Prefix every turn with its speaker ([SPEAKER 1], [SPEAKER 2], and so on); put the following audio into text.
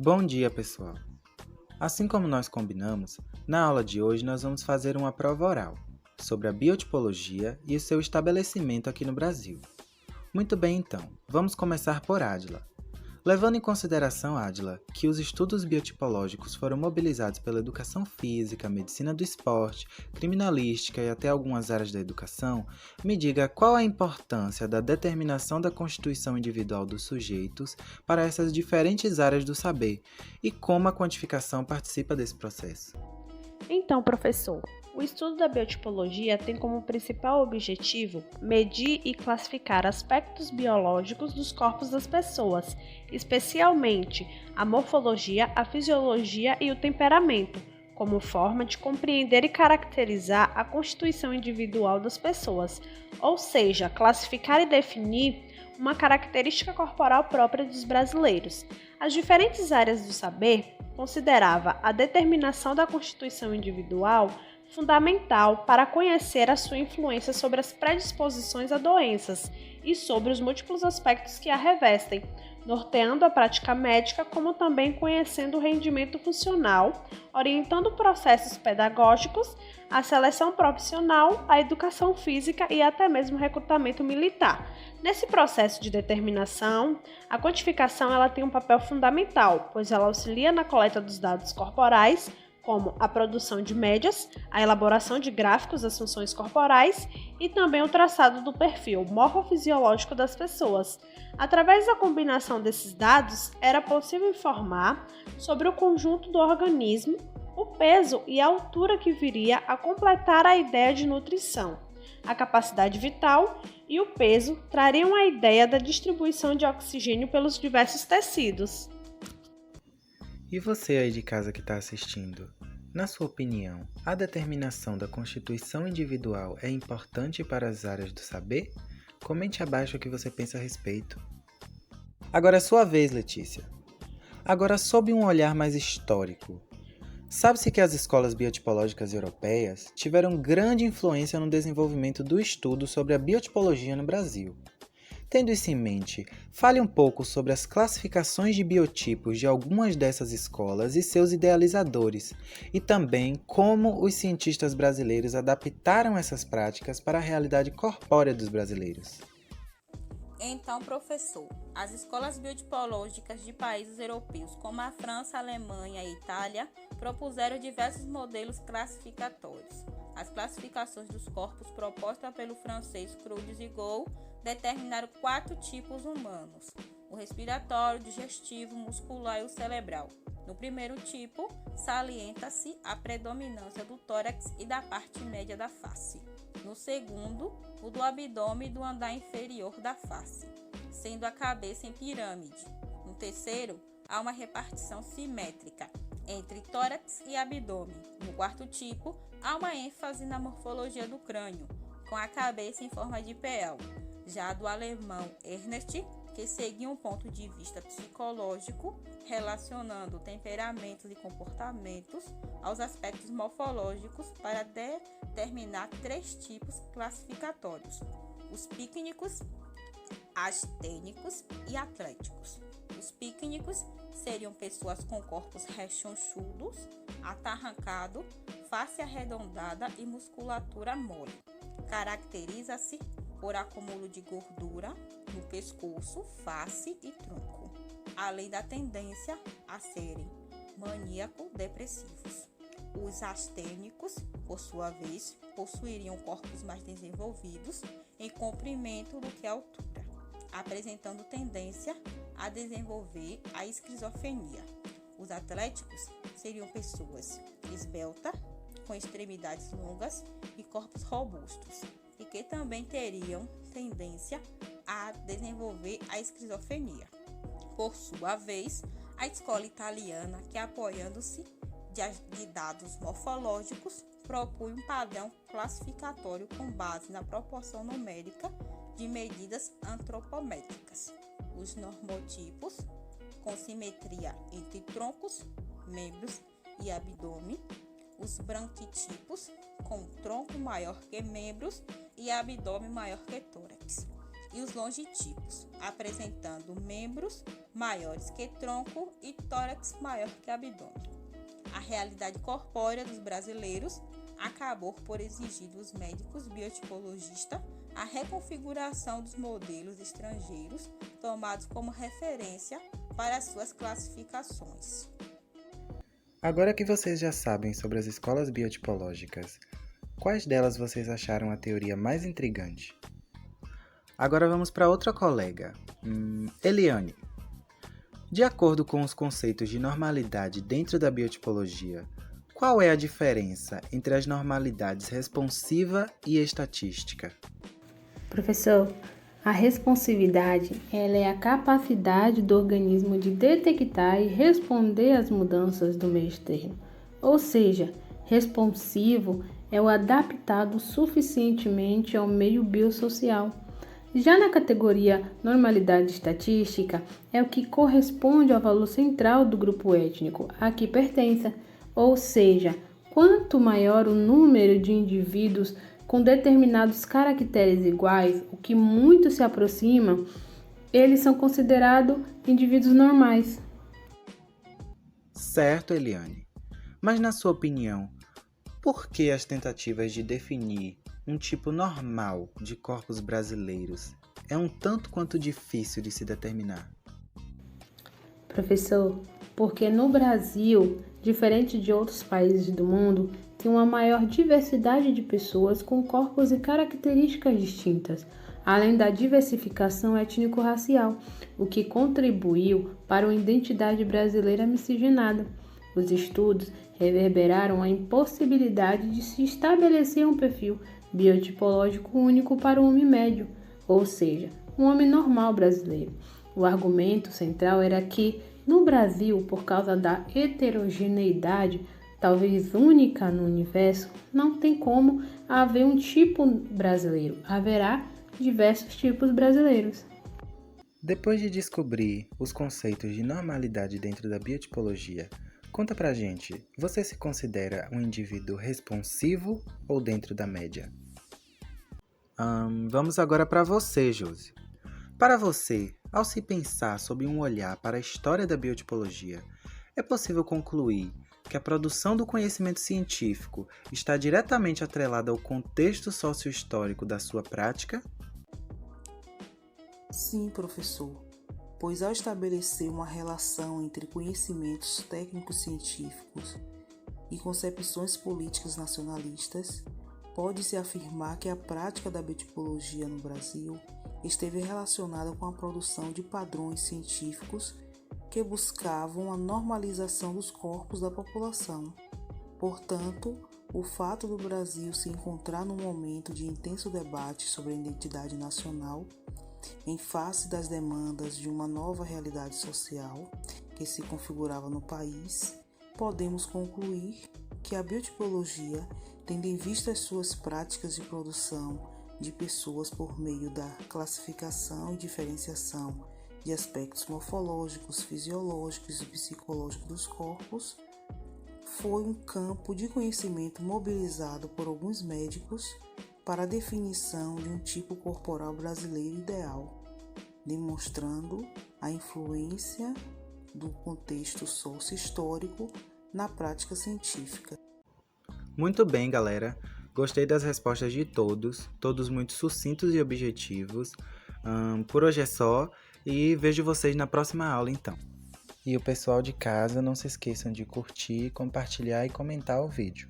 [SPEAKER 1] Bom dia, pessoal! Assim como nós combinamos, na aula de hoje nós vamos fazer uma prova oral sobre a biotipologia e o seu estabelecimento aqui no Brasil. Muito bem, então, vamos começar por Ádila. Levando em consideração, Ádila, que os estudos biotipológicos foram mobilizados pela educação física, medicina do esporte, criminalística e até algumas áreas da educação, me diga qual a importância da determinação da constituição individual dos sujeitos para essas diferentes áreas do saber e como a quantificação participa desse processo.
[SPEAKER 2] Então, professor, o estudo da biotipologia tem como principal objetivo medir e classificar aspectos biológicos dos corpos das pessoas, especialmente a morfologia, a fisiologia e o temperamento, como forma de compreender e caracterizar a constituição individual das pessoas, ou seja, classificar e definir uma característica corporal própria dos brasileiros. As diferentes áreas do saber considerava a determinação da constituição individual fundamental para conhecer a sua influência sobre as predisposições a doenças e sobre os múltiplos aspectos que a revestem, norteando a prática médica, como também conhecendo o rendimento funcional, orientando processos pedagógicos, a seleção profissional, a educação física e até mesmo o recrutamento militar. Nesse processo de determinação, a quantificação ela tem um papel fundamental, pois ela auxilia na coleta dos dados corporais, como a produção de médias, a elaboração de gráficos das funções corporais e também o traçado do perfil morfofisiológico das pessoas. Através da combinação desses dados, era possível informar sobre o conjunto do organismo, o peso e a altura que viria a completar a ideia de nutrição. A capacidade vital e o peso trariam a ideia da distribuição de oxigênio pelos diversos tecidos.
[SPEAKER 1] E você aí de casa que está assistindo? Na sua opinião, a determinação da constituição individual é importante para as áreas do saber? Comente abaixo o que você pensa a respeito. Agora é sua vez, Letícia. Agora, sob um olhar mais histórico, sabe-se que as escolas biotipológicas europeias tiveram grande influência no desenvolvimento do estudo sobre a biotipologia no Brasil. Tendo isso em mente, fale um pouco sobre as classificações de biotipos de algumas dessas escolas e seus idealizadores, e também como os cientistas brasileiros adaptaram essas práticas para a realidade corpórea dos brasileiros.
[SPEAKER 3] Então, professor, as escolas biotipológicas de países europeus como a França, a Alemanha e a Itália propuseram diversos modelos classificatórios. As classificações dos corpos propostas pelo francês Crudis e Gou determinaram 4 tipos humanos: o respiratório, o digestivo, o muscular e o cerebral. No primeiro tipo, salienta-se a predominância do tórax e da parte média da face. No segundo, o do abdômen e do andar inferior da face, sendo a cabeça em pirâmide. No terceiro, há uma repartição simétrica entre tórax e abdômen. No quarto tipo, há uma ênfase na morfologia do crânio, com a cabeça em forma de PL. Já do alemão Ernest, que seguia um ponto de vista psicológico, relacionando temperamentos e comportamentos aos aspectos morfológicos para determinar 3 tipos classificatórios: os pícnicos, astênicos e atléticos. Os pícnicos seriam pessoas com corpos rechonchudos, atarrancado, face arredondada e musculatura mole. Caracteriza-se por acúmulo de gordura no pescoço, face e tronco, além da tendência a serem maníaco-depressivos. Os astênicos, por sua vez, possuiriam corpos mais desenvolvidos em comprimento do que altura, apresentando tendência a desenvolver a esquizofrenia. Os atléticos seriam pessoas esbeltas, com extremidades longas e corpos robustos, e que também teriam tendência a desenvolver a esquizofrenia. Por sua vez, a escola italiana, que apoiando-se de dados morfológicos, propõe um padrão classificatório com base na proporção numérica de medidas antropométricas. Os normotipos, com simetria entre troncos, membros e abdômen. Os branquitipos, com tronco maior que membros e abdômen maior que tórax. e os longitipos, apresentando membros maiores que tronco e tórax maior que abdômen. A realidade corpórea dos brasileiros acabou por exigir dos médicos biotipologistas a reconfiguração dos modelos estrangeiros tomados como referência para suas classificações.
[SPEAKER 1] Agora que vocês já sabem sobre as escolas biotipológicas, quais delas vocês acharam a teoria mais intrigante? Agora vamos para outra colega, Eliane. De acordo com os conceitos de normalidade dentro da biotipologia, qual é a diferença entre as normalidades responsiva e estatística?
[SPEAKER 4] Professor, a responsividade ela é a capacidade do organismo de detectar e responder às mudanças do meio externo. Ou seja, responsivo é o adaptado suficientemente ao meio biosocial. Já na categoria normalidade estatística, é o que corresponde ao valor central do grupo étnico a que pertença, ou seja, quanto maior o número de indivíduos com determinados caracteres iguais, o que muito se aproximam, eles são considerados indivíduos normais.
[SPEAKER 1] Certo, Eliane. Mas na sua opinião, por que as tentativas de definir um tipo normal de corpos brasileiros é um tanto quanto difícil de se determinar?
[SPEAKER 4] Professor, porque no Brasil, diferente de outros países do mundo, tem uma maior diversidade de pessoas com corpos e características distintas, além da diversificação étnico-racial, o que contribuiu para uma identidade brasileira miscigenada. Os estudos reverberaram a impossibilidade de se estabelecer um perfil biotipológico único para o homem médio, ou seja, um homem normal brasileiro. O argumento central era que, no Brasil, por causa da heterogeneidade, talvez única no universo, não tem como haver um tipo brasileiro. Haverá diversos tipos brasileiros.
[SPEAKER 1] Depois de descobrir os conceitos de normalidade dentro da biotipologia, conta pra gente, você se considera um indivíduo responsivo ou dentro da média? Vamos agora para você, Josi. Para você, ao se pensar sob um olhar para a história da biotipologia, é possível concluir que a produção do conhecimento científico está diretamente atrelada ao contexto socio-histórico da sua prática?
[SPEAKER 5] Sim, professor, pois ao estabelecer uma relação entre conhecimentos técnicos científicos e concepções políticas nacionalistas, pode-se afirmar que a prática da biotipologia no Brasil esteve relacionada com a produção de padrões científicos que buscavam a normalização dos corpos da população. Portanto, o fato do Brasil se encontrar num momento de intenso debate sobre a identidade nacional, em face das demandas de uma nova realidade social que se configurava no país, podemos concluir que a biotipologia, tendo em vista as suas práticas de produção de pessoas por meio da classificação e diferenciação de aspectos morfológicos, fisiológicos e psicológicos dos corpos, foi um campo de conhecimento mobilizado por alguns médicos para a definição de um tipo corporal brasileiro ideal, demonstrando a influência do contexto socio-histórico na prática científica.
[SPEAKER 1] Muito bem, galera. Gostei das respostas de todos muito sucintos e objetivos. Por hoje é só e vejo vocês na próxima aula então. E o pessoal de casa, não se esqueçam de curtir, compartilhar e comentar o vídeo.